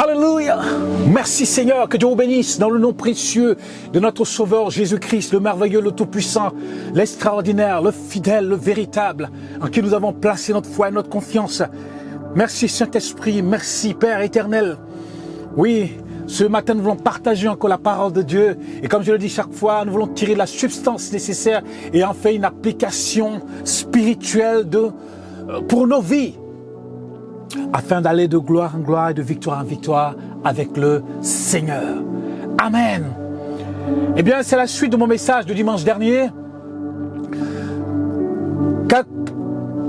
Alléluia. Merci Seigneur, que Dieu vous bénisse dans le nom précieux de notre Sauveur Jésus-Christ, le merveilleux, le tout-puissant, l'extraordinaire, le fidèle, le véritable, en qui nous avons placé notre foi et notre confiance. Merci Saint-Esprit, merci Père éternel. Oui, ce matin nous voulons partager encore la parole de Dieu et comme je le dis chaque fois, nous voulons tirer la substance nécessaire et en faire une application spirituelle pour nos vies, afin d'aller de gloire en gloire et de victoire en victoire avec le Seigneur. Amen. Eh bien, c'est la suite de mon message de dimanche dernier.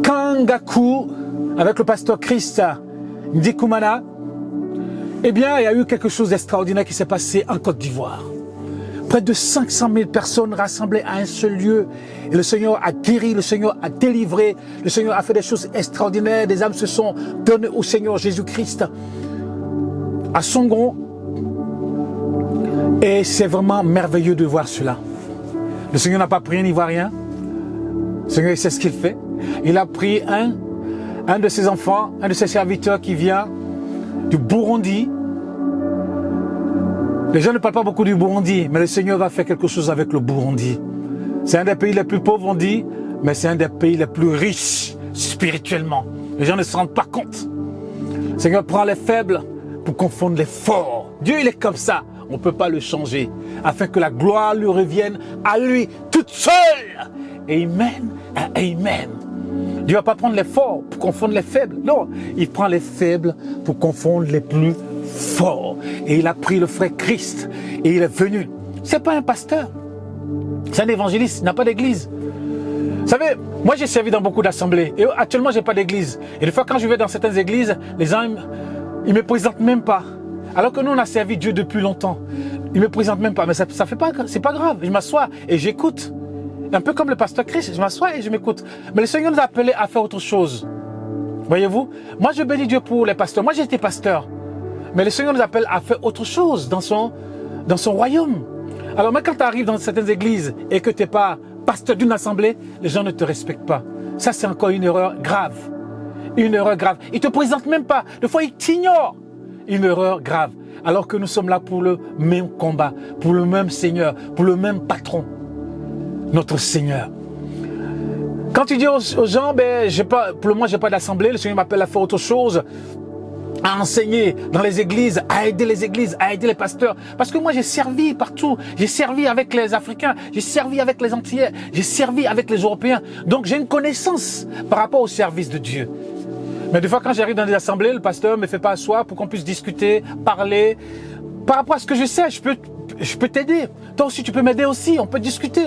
Kangaku, avec le pasteur Christ Ndikumana, eh bien, il y a eu quelque chose d'extraordinaire qui s'est passé en Côte d'Ivoire. Près de 500 000 personnes rassemblées à un seul lieu. Et le Seigneur a guéri, le Seigneur a délivré, le Seigneur a fait des choses extraordinaires. Des âmes se sont données au Seigneur Jésus-Christ à Songon. Et c'est vraiment merveilleux de voir cela. Le Seigneur n'a pas pris un Ivoirien. Le Seigneur sait ce qu'il fait. Il a pris un de ses enfants, un de ses serviteurs qui vient du Burundi. Les gens ne parlent pas beaucoup du Burundi, mais le Seigneur va faire quelque chose avec le Burundi. C'est un des pays les plus pauvres, on dit, mais c'est un des pays les plus riches spirituellement. Les gens ne se rendent pas compte. Le Seigneur prend les faibles pour confondre les forts. Dieu, il est comme ça. On ne peut pas le changer, afin que la gloire lui revienne à lui toute seule. Amen, amen. Dieu ne va pas prendre les forts pour confondre les faibles. Non, il prend les faibles pour confondre les plus forts. Et il a pris le frère Christ et il est venu. Ce n'est pas un pasteur, c'est un évangéliste, il n'a pas d'église. Vous savez, moi j'ai servi dans beaucoup d'assemblées et actuellement je n'ai pas d'église. Et des fois quand je vais dans certaines églises, les gens ils ne me présentent même pas. Alors que nous on a servi Dieu depuis longtemps. Ils ne me présentent même pas, mais ça fait pas, c'est pas grave. Je m'assois et j'écoute. Un peu comme le pasteur Christ, je m'assois et je m'écoute. Mais le Seigneur nous a appelés à faire autre chose. Voyez-vous, moi je bénis Dieu pour les pasteurs. Moi j'ai été pasteur. Mais le Seigneur nous appelle à faire autre chose dans son royaume. Alors mais quand tu arrives dans certaines églises et que tu n'es pas pasteur d'une assemblée, les gens ne te respectent pas. Ça c'est encore une erreur grave. Une erreur grave. Ils ne te présentent même pas. Des fois ils t'ignorent. Une erreur grave. Alors que nous sommes là pour le même combat, pour le même Seigneur, pour le même patron. Notre Seigneur. Quand tu dis aux gens, ben, pour le moment, j'ai pas d'assemblée, le Seigneur m'appelle à faire autre chose, à enseigner dans les églises, à aider les pasteurs. Parce que moi, j'ai servi partout. J'ai servi avec les Africains, j'ai servi avec les Antillais, j'ai servi avec les Européens. Donc, j'ai une connaissance par rapport au service de Dieu. Mais des fois, quand j'arrive dans des assemblées, le pasteur me fait pas asseoir pour qu'on puisse discuter, parler. Par rapport à ce que je sais, je peux t'aider. Toi aussi, tu peux m'aider aussi. On peut discuter.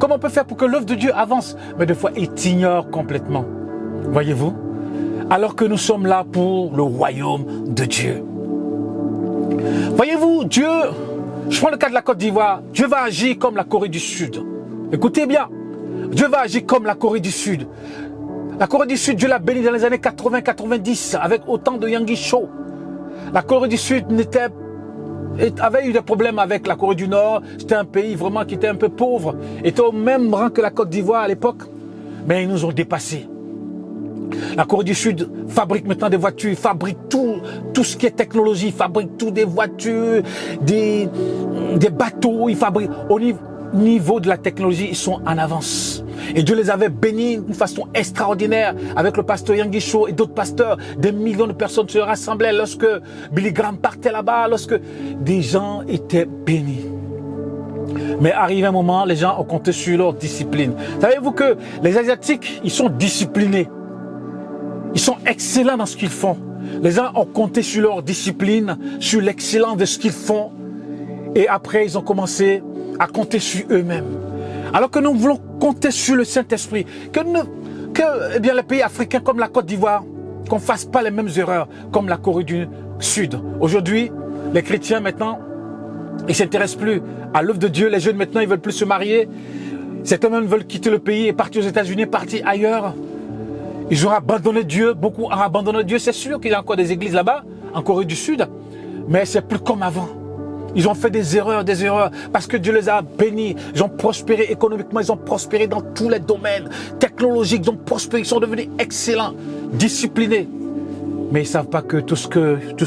Comment on peut faire pour que l'œuvre de Dieu avance? Mais des fois, il t'ignore complètement. Voyez-vous? Alors que nous sommes là pour le royaume de Dieu. Voyez-vous, Dieu, je prends le cas de la Côte d'Ivoire. Dieu va agir comme la Corée du Sud. Écoutez bien. Dieu va agir comme la Corée du Sud. La Corée du Sud, Dieu l'a béni dans les années 80-90 avec autant de Yanggi Show. La Corée du Sud avait eu des problèmes avec la Corée du Nord. C'était un pays vraiment qui était un peu pauvre. Était au même rang que la Côte d'Ivoire à l'époque. Mais ils nous ont dépassés. La Corée du Sud fabrique maintenant des voitures, fabrique tout ce qui est technologie, fabrique tout des voitures, des bateaux, ils fabriquent. Au niveau de la technologie, ils sont en avance. Et Dieu les avait bénis d'une façon extraordinaire avec le pasteur Yanggi Cho et d'autres pasteurs. Des millions de personnes se rassemblaient lorsque Billy Graham partait là-bas, lorsque des gens étaient bénis. Mais arrivé un moment, les gens ont compté sur leur discipline. Savez-vous que les Asiatiques, ils sont disciplinés. Ils sont excellents dans ce qu'ils font. Les gens ont compté sur leur discipline, sur l'excellence de ce qu'ils font. Et après, ils ont commencé à compter sur eux-mêmes. Alors que nous voulons compter sur le Saint-Esprit, que eh bien, les pays africains comme la Côte d'Ivoire, qu'on ne fasse pas les mêmes erreurs comme la Corée du Sud. Aujourd'hui, les chrétiens maintenant, ils ne s'intéressent plus à l'œuvre de Dieu. Les jeunes maintenant, ils ne veulent plus se marier. Certains même veulent quitter le pays et partir aux États-Unis, partir ailleurs. Ils ont abandonné Dieu, beaucoup ont abandonné Dieu. C'est sûr qu'il y a encore des églises là-bas, en Corée du Sud, mais c'est plus comme avant. Ils ont fait des erreurs, parce que Dieu les a bénis. Ils ont prospéré économiquement, ils ont prospéré dans tous les domaines technologiques, ils ont prospéré, ils sont devenus excellents, disciplinés. mais ils ne savent pas que tout ce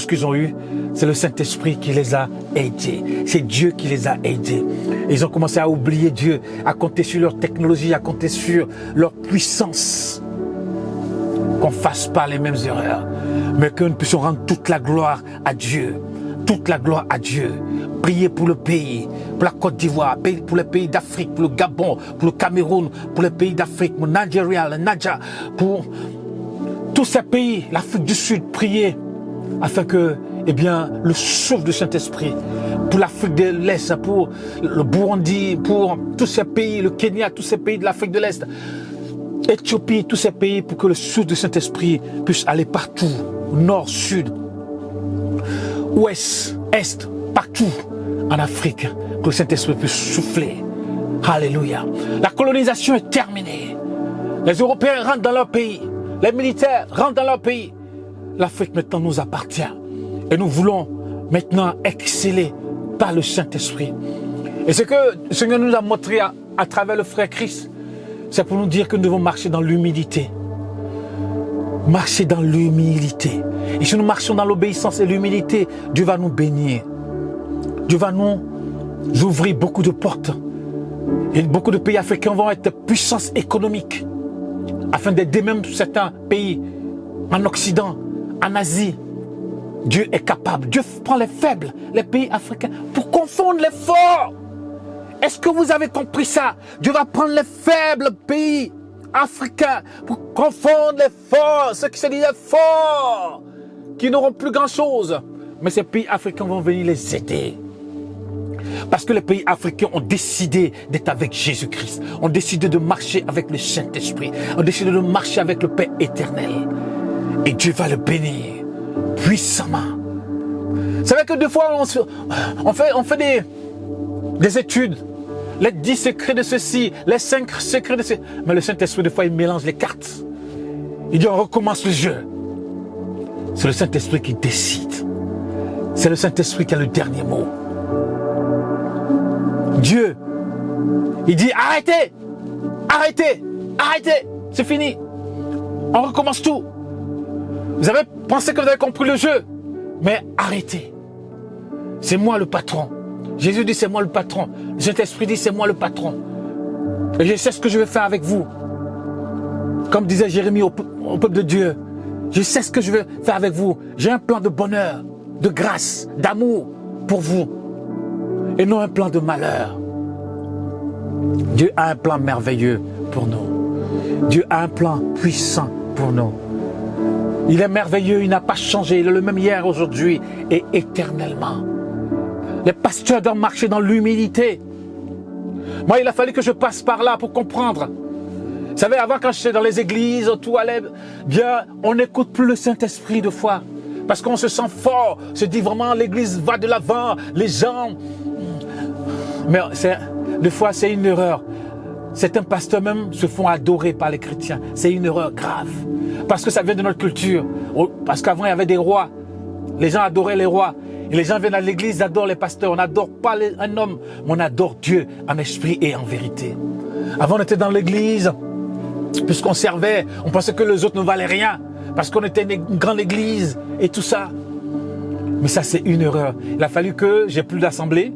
qu'ils ont eu, c'est le Saint-Esprit qui les a aidés. C'est Dieu qui les a aidés. Et ils ont commencé à oublier Dieu, à compter sur leur technologie, à compter sur leur puissance. Qu'on ne fasse pas les mêmes erreurs, mais que nous puissions rendre toute la gloire à Dieu. Toute la gloire à Dieu. Priez pour le pays, pour la Côte d'Ivoire, pour les pays d'Afrique, pour le Gabon, pour le Cameroun, pour les pays d'Afrique, pour le Nigeria, le Niger, pour tous ces pays, l'Afrique du Sud, priez afin que, eh bien, le souffle du Saint-Esprit, pour l'Afrique de l'Est, pour le Burundi, pour tous ces pays, le Kenya, tous ces pays de l'Afrique de l'Est, Éthiopie, tous ces pays, pour que le souffle du Saint-Esprit puisse aller partout, nord, sud, ouest, est, partout en Afrique, que le Saint-Esprit puisse souffler. Alléluia. La colonisation est terminée. Les Européens rentrent dans leur pays. Les militaires rentrent dans leur pays. L'Afrique maintenant nous appartient. Et nous voulons maintenant exceller par le Saint-Esprit. Et ce que le Seigneur nous a montré à travers le frère Christ, c'est pour nous dire que nous devons marcher dans l'humilité. Marcher dans l'humilité. Et si nous marchons dans l'obéissance et l'humilité, Dieu va nous bénir. Dieu va nous ouvrir beaucoup de portes. Et beaucoup de pays africains vont être puissance économique. Afin d'aider même certains pays en Occident, en Asie. Dieu est capable. Dieu prend les faibles, les pays africains, pour confondre les forts. Est-ce que vous avez compris ça? Dieu va prendre les faibles pays africains pour confondre les forts, ceux qui se disaient forts, qui n'auront plus grand-chose. Mais ces pays africains vont venir les aider. Parce que les pays africains ont décidé d'être avec Jésus-Christ. Ont décidé de marcher avec le Saint-Esprit. Ont décidé de marcher avec le Père éternel. Et Dieu va le bénir puissamment. Vous savez que des fois, on fait des études. Les 10 secrets de ceci, les 5 secrets de ceci. Mais le Saint-Esprit, des fois, il mélange les cartes. Il dit, on recommence le jeu. C'est le Saint-Esprit qui décide. C'est le Saint-Esprit qui a le dernier mot. Dieu, il dit, arrêtez, arrêtez, arrêtez, c'est fini. On recommence tout. Vous avez pensé que vous avez compris le jeu, mais arrêtez. C'est moi le patron. Jésus dit, c'est moi le patron. Le Saint-Esprit dit, c'est moi le patron. Et je sais ce que je vais faire avec vous. Comme disait Jérémie au peuple de Dieu, je sais ce que je vais faire avec vous. J'ai un plan de bonheur, de grâce, d'amour pour vous. Et non un plan de malheur. Dieu a un plan merveilleux pour nous. Dieu a un plan puissant pour nous. Il est merveilleux, il n'a pas changé. Il est le même hier, aujourd'hui et éternellement. Les pasteurs doivent marcher dans l'humilité. Moi, il a fallu que je passe par là pour comprendre. Vous savez, avant, quand j'étais dans les églises, tout allait bien, on n'écoute plus le Saint-Esprit de foi. Parce qu'on se sent fort, on se dit vraiment, l'église va de l'avant, les gens... Mais des fois, c'est une erreur. Certains pasteurs même se font adorer par les chrétiens. C'est une erreur grave. Parce que ça vient de notre culture. Parce qu'avant, il y avait des rois. Les gens adoraient les rois. Et les gens viennent à l'église, ils adorent les pasteurs. On n'adore pas un homme, mais on adore Dieu en esprit et en vérité. Avant, on était dans l'église, puisqu'on servait, on pensait que les autres ne valaient rien. Parce qu'on était une grande église et tout ça. Mais ça, c'est une erreur. Il a fallu que j'ai plus d'assemblée,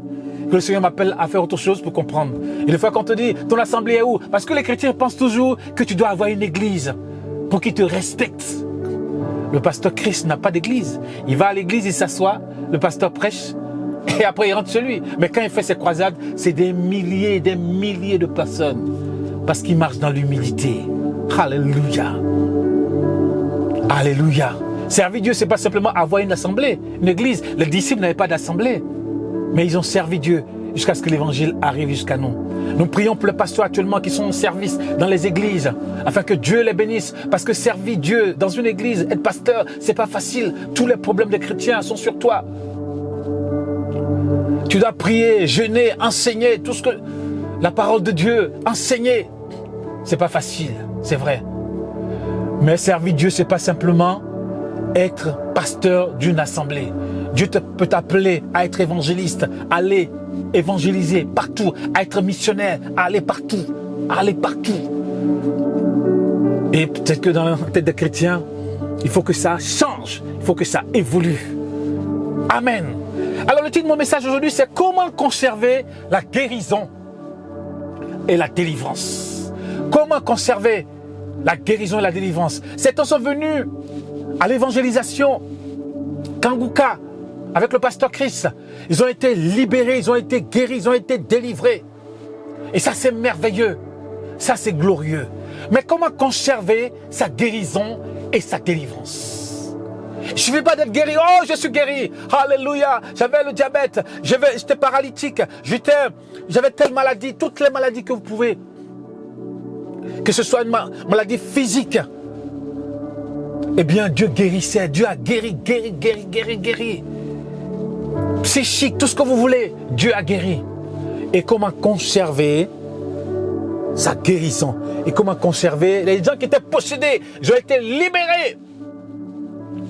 que le Seigneur m'appelle à faire autre chose pour comprendre. Et des fois, quand on te dit, ton assemblée est où? Parce que les chrétiens pensent toujours que tu dois avoir une église pour qu'ils te respectent. Le pasteur Christ n'a pas d'église. Il va à l'église, il s'assoit, le pasteur prêche, et après il rentre chez lui. Mais quand il fait ses croisades, c'est des milliers de personnes. Parce qu'il marche dans l'humilité. Alléluia. Alléluia. Servir Dieu, c'est pas simplement avoir une assemblée, une église. Les disciples n'avaient pas d'assemblée. Mais ils ont servi Dieu jusqu'à ce que l'évangile arrive jusqu'à nous. Nous prions pour les pasteurs actuellement qui sont en service dans les églises, afin que Dieu les bénisse. Parce que servir Dieu dans une église, être pasteur, c'est pas facile. Tous les problèmes des chrétiens sont sur toi. Tu dois prier, jeûner, enseigner, tout ce que... La parole de Dieu, enseigner. C'est pas facile, c'est vrai. Mais servir Dieu, c'est pas simplement être pasteur d'une assemblée. Dieu peut t'appeler à être évangéliste, à aller évangéliser partout, à être missionnaire, à aller partout, à aller partout. Et peut-être que dans la tête des chrétiens, Il faut que ça change. Il faut que ça évolue. Amen. Alors le titre de mon message aujourd'hui, c'est comment conserver la guérison et la délivrance. Comment conserver la guérison et la délivrance. Ces temps sont venus à l'évangélisation Kanguka avec le pasteur Chris. Ils ont été libérés, ils ont été guéris, ils ont été délivrés. Et ça c'est merveilleux. Ça c'est glorieux. Mais comment conserver sa guérison et sa délivrance? Il ne suffit pas d'être guéri. Oh, je suis guéri. Alléluia. J'avais le diabète. J'étais paralytique. J'avais telle maladie. Toutes les maladies que vous pouvez. Que ce soit une maladie physique. Eh bien, Dieu guérissait. Dieu a guéri. Psychique, tout ce que vous voulez. Dieu a guéri. Et comment conserver sa guérison? Et comment conserver les gens qui étaient possédés? Ils ont été libérés.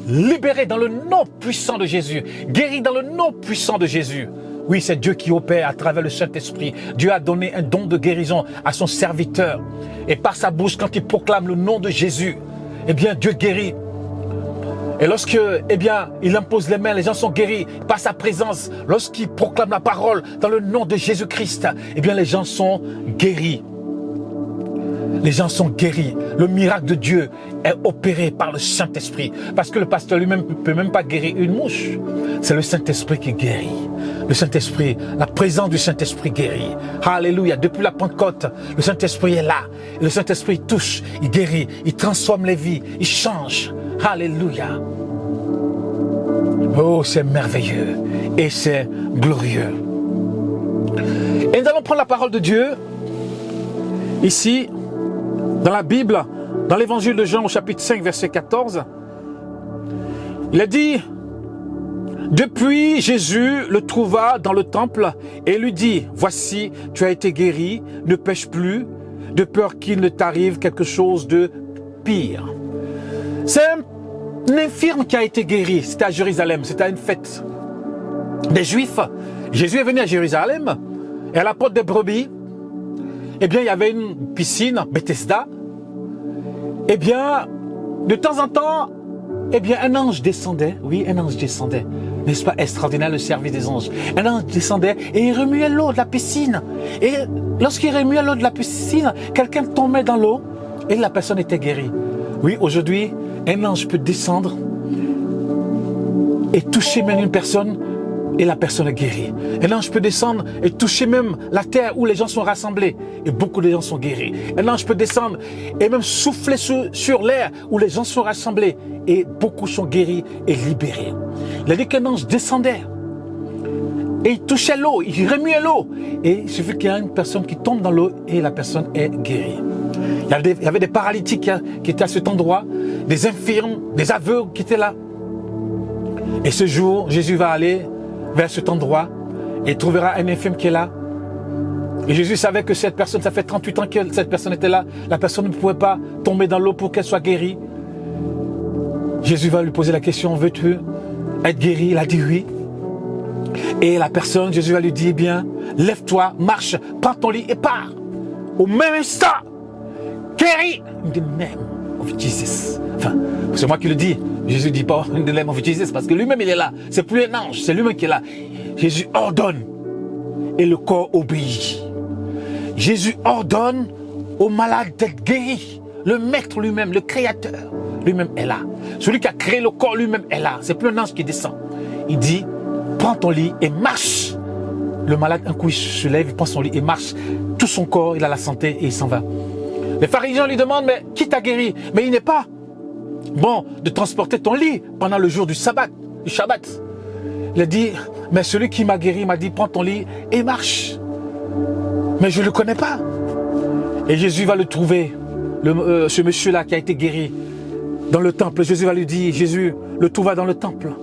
Libérés dans le nom puissant de Jésus. Guéris dans le nom puissant de Jésus. Oui, c'est Dieu qui opère à travers le Saint-Esprit. Dieu a donné un don de guérison à son serviteur. Et par sa bouche, quand il proclame le nom de Jésus, eh bien, Dieu guérit. Et lorsque, eh bien, il impose les mains, les gens sont guéris par sa présence. Lorsqu'il proclame la parole dans le nom de Jésus-Christ, eh bien, les gens sont guéris. Les gens sont guéris. Le miracle de Dieu est opéré par le Saint-Esprit. Parce que le pasteur lui-même ne peut même pas guérir une mouche. C'est le Saint-Esprit qui guérit. Le Saint-Esprit, la présence du Saint-Esprit guérit. Alléluia. Depuis la Pentecôte, le Saint-Esprit est là. Et le Saint-Esprit touche, il guérit, il transforme les vies, il change. Alléluia. Oh, c'est merveilleux. Et c'est glorieux. Et nous allons prendre la parole de Dieu. Ici, dans la Bible, dans l'évangile de Jean au chapitre 5, verset 14, il a dit, depuis Jésus le trouva dans le temple et lui dit, voici, tu as été guéri, ne pêche plus, de peur qu'il ne t'arrive quelque chose de pire. C'est un infirme qui a été guéri, c'était à Jérusalem, c'était à une fête des Juifs. Jésus est venu à Jérusalem et à la porte des brebis, eh bien, il y avait une piscine, Bethesda. Eh bien, de temps en temps, eh bien, un ange descendait. Oui, un ange descendait. N'est-ce pas extraordinaire le service des anges? Un ange descendait et il remuait l'eau de la piscine. Et lorsqu'il remuait l'eau de la piscine, quelqu'un tombait dans l'eau et la personne était guérie. Oui, aujourd'hui, un ange peut descendre et toucher même une personne et la personne est guérie. Un ange peut descendre et toucher même la terre où les gens sont rassemblés et beaucoup de gens sont guéris. Un ange peut descendre et même souffler sur l'air où les gens sont rassemblés et beaucoup sont guéris et libérés. Il a dit qu'un ange descendait et il touchait l'eau, il remuait l'eau et il suffit qu'il y ait une personne qui tombe dans l'eau et la personne est guérie. Il y avait des paralytiques qui étaient à cet endroit, des infirmes, des aveugles qui étaient là. Et ce jour, Jésus va aller vers cet endroit et trouvera un infirme qui est là. Et Jésus savait que cette personne, ça fait 38 ans que cette personne était là. La personne ne pouvait pas tomber dans l'eau pour qu'elle soit guérie. Jésus va lui poser la question, veux-tu être guéri? Il a dit oui. Et la personne, Jésus va lui dire, bien, lève-toi, marche, prends ton lit et pars. Au même instant, guéri. In the name of Jesus. Enfin, c'est moi qui le dis. Jésus ne dit pas in the name of Jesus parce que lui-même il est là. C'est plus un ange, c'est lui-même qui est là. Jésus ordonne et le corps obéit. Jésus ordonne au malade d'être guéri. Le maître lui-même, le créateur lui-même est là. Celui qui a créé le corps lui-même est là. C'est plus un ange qui descend. Il dit, prends ton lit et marche. Le malade, un coup, il se lève, il prend son lit et marche. Tout son corps, il a la santé et il s'en va. Les pharisiens lui demandent, mais qui t'a guéri? Mais il n'est pas bon de transporter ton lit pendant le jour du Shabbat. Il a dit, mais celui qui m'a guéri m'a dit, prends ton lit et marche. Mais je ne le connais pas. Et Jésus va le trouver, ce monsieur-là qui a été guéri dans le temple. Jésus va lui dire, Jésus le trouva dans le temple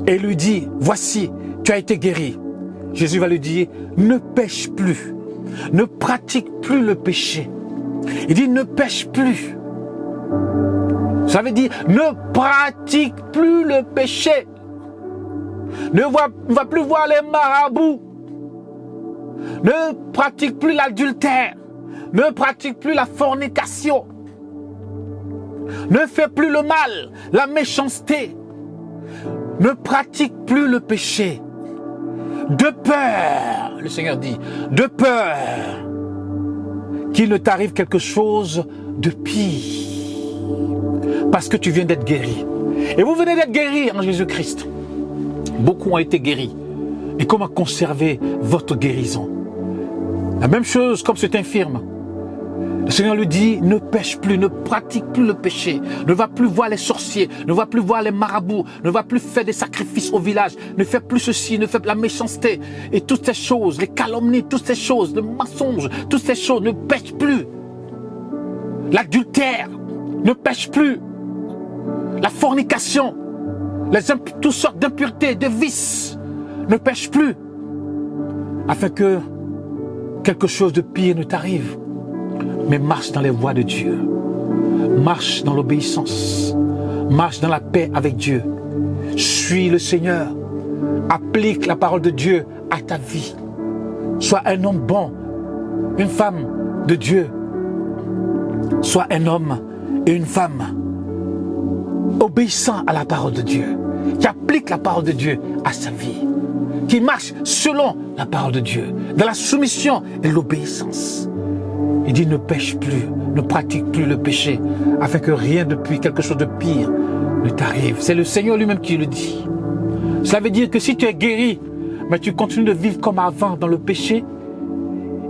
et lui dit, voici, tu as été guéri. Jésus va lui dire, ne pêche plus, ne pratique plus le péché. Il dit, ne pêche plus. Ça veut dire, ne pratique plus le péché. Ne va plus voir les marabouts. Ne pratique plus l'adultère. Ne pratique plus la fornication. Ne fais plus le mal, la méchanceté. Ne pratique plus le péché. De peur, le Seigneur dit, de peur qu'il ne t'arrive quelque chose de pire. Parce que tu viens d'être guéri. Et vous venez d'être guéri en Jésus-Christ. Beaucoup ont été guéris. Et comment conserver votre guérison? La même chose comme cet infirme. Le Seigneur lui dit, ne pêche plus, ne pratique plus le péché, ne va plus voir les sorciers, ne va plus voir les marabouts, ne va plus faire des sacrifices au village, ne fais plus ceci, ne fais plus la méchanceté et toutes ces choses, les calomnies, toutes ces choses, le mensonge, toutes ces choses, ne pêche plus. L'adultère, ne pêche plus. La fornication, toutes sortes d'impuretés, de vices, ne pêche plus. Afin que quelque chose de pire ne t'arrive. Mais marche dans les voies de Dieu. Marche dans l'obéissance. Marche dans la paix avec Dieu. Suis le Seigneur. Applique la parole de Dieu à ta vie. Sois un homme bon, une femme de Dieu. Sois un homme et une femme obéissant à la parole de Dieu, qui applique la parole de Dieu à sa vie, qui marche selon la parole de Dieu, dans la soumission et l'obéissance. Il dit ne pêche plus, ne pratique plus le péché, afin que rien depuis quelque chose de pire ne t'arrive. C'est le Seigneur lui-même qui le dit. Cela veut dire que si tu es guéri, mais tu continues de vivre comme avant dans le péché,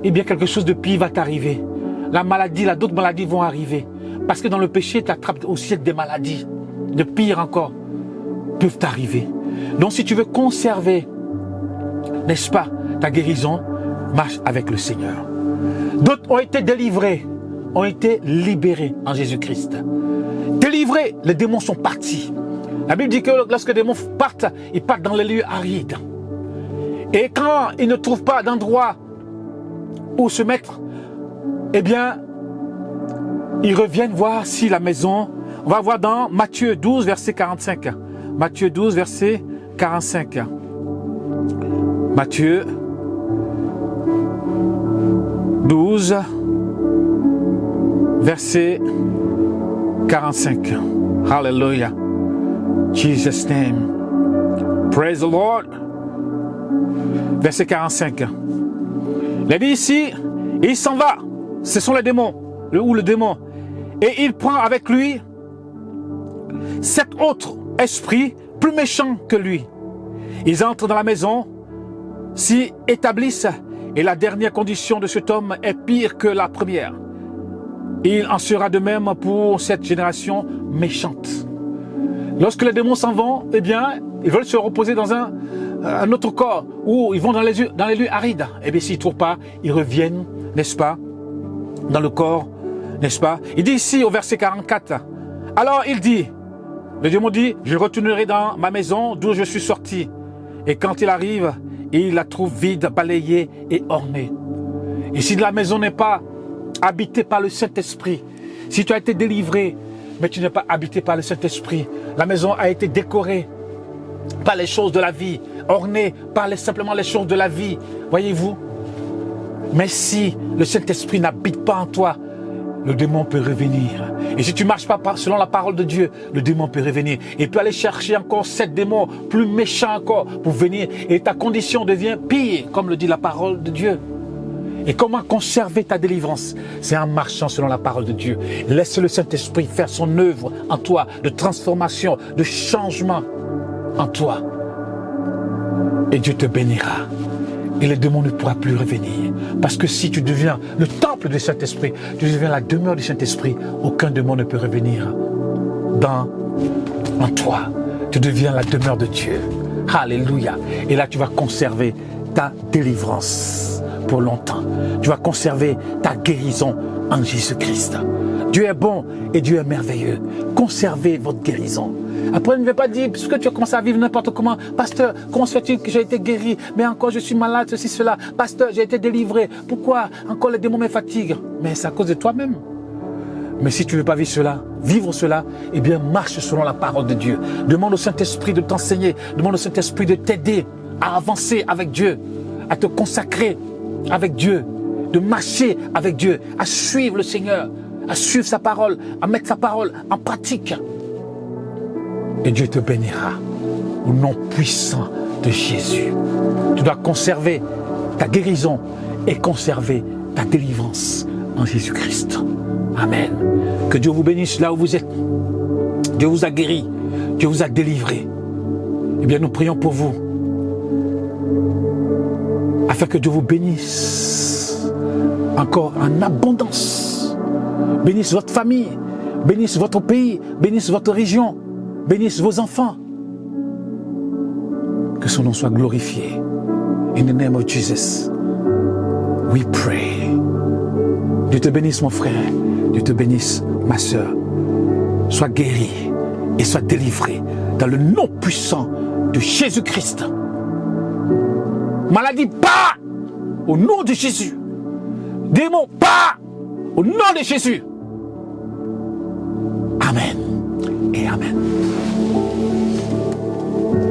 eh bien quelque chose de pire va t'arriver. La maladie, d'autres maladies vont arriver. Parce que dans le péché, tu attrapes aussi des maladies, de pire encore, peuvent t'arriver. Donc si tu veux conserver, n'est-ce pas, ta guérison, marche avec le Seigneur. D'autres ont été délivrés, ont été libérés en Jésus-Christ. Délivrés, les démons sont partis. La Bible dit que lorsque les démons partent, ils partent dans les lieux arides. Et quand ils ne trouvent pas d'endroit où se mettre, eh bien, ils reviennent voir si la maison... On va voir dans Matthieu 12, verset 45. Matthieu 12, verset 45. Matthieu 12, verset 45. Hallelujah. Jesus' name. Praise the Lord. Verset 45. Il a dit ici, il s'en va. Ce sont les démons, le démon. Et il prend avec lui 7 autres esprits plus méchants que lui. Ils entrent dans la maison, s'y établissent, et la dernière condition de cet homme est pire que la première. Il en sera de même pour cette génération méchante. Lorsque les démons s'en vont, eh bien, ils veulent se reposer dans un autre corps, ou ils vont dans les lieux arides. Eh bien, s'ils ne trouvent pas, ils reviennent, n'est-ce pas, dans le corps, n'est-ce pas? Il dit ici au verset 44, alors il dit, le démon dit, je retournerai dans ma maison d'où je suis sorti. Et quand il arrive, il la trouve vide, balayée et ornée. Et si la maison n'est pas habitée par le Saint-Esprit, si tu as été délivré, mais tu n'es pas habité par le Saint-Esprit, la maison a été décorée par les choses de la vie, ornée par simplement les choses de la vie, voyez-vous. Mais si le Saint-Esprit n'habite pas en toi, le démon peut revenir. Et si tu ne marches pas selon la parole de Dieu, le démon peut revenir. Et peut aller chercher encore 7 démons plus méchants encore pour venir. Et ta condition devient pire, comme le dit la parole de Dieu. Et comment conserver ta délivrance? C'est en marchant selon la parole de Dieu. Laisse le Saint-Esprit faire son œuvre en toi, de transformation, de changement en toi. Et Dieu te bénira. Et les démons ne pourront plus revenir. Parce que si tu deviens le temple du Saint-Esprit, tu deviens la demeure du Saint-Esprit, aucun démon ne peut revenir en toi. Tu deviens la demeure de Dieu. Alléluia. Et là, tu vas conserver ta délivrance pour longtemps. Tu vas conserver ta guérison en Jésus-Christ. Dieu est bon et Dieu est merveilleux. Conservez votre guérison. Après, ne vais pas dire, puisque tu as commencé à vivre n'importe comment, pasteur, comment se fait-il que j'ai été guéri, mais encore je suis malade, ceci, cela. Pasteur, j'ai été délivré. Pourquoi encore les démons me fatiguent? Mais c'est à cause de toi-même. Mais si tu ne veux pas vivre cela, eh bien marche selon la parole de Dieu. Demande au Saint-Esprit de t'enseigner, demande au Saint-Esprit de t'aider à avancer avec Dieu, à te consacrer avec Dieu, de marcher avec Dieu, à suivre le Seigneur, à suivre sa parole, à mettre sa parole en pratique. Et Dieu te bénira au nom puissant de Jésus. Tu dois conserver ta guérison et conserver ta délivrance en Jésus-Christ. Amen. Que Dieu vous bénisse là où vous êtes. Dieu vous a guéri, Dieu vous a délivré. Eh bien, nous prions pour vous, afin que Dieu vous bénisse encore en abondance. Bénisse votre famille, bénisse votre pays, bénisse votre région, bénisse vos enfants. Que son nom soit glorifié. In the name of Jesus, we pray. Dieu te bénisse mon frère, Dieu te bénisse ma soeur. Sois guéri et sois délivré dans le nom puissant de Jésus-Christ. Maladie, pas au nom de Jésus. Démon, pas au nom de Jésus. Amen et amen.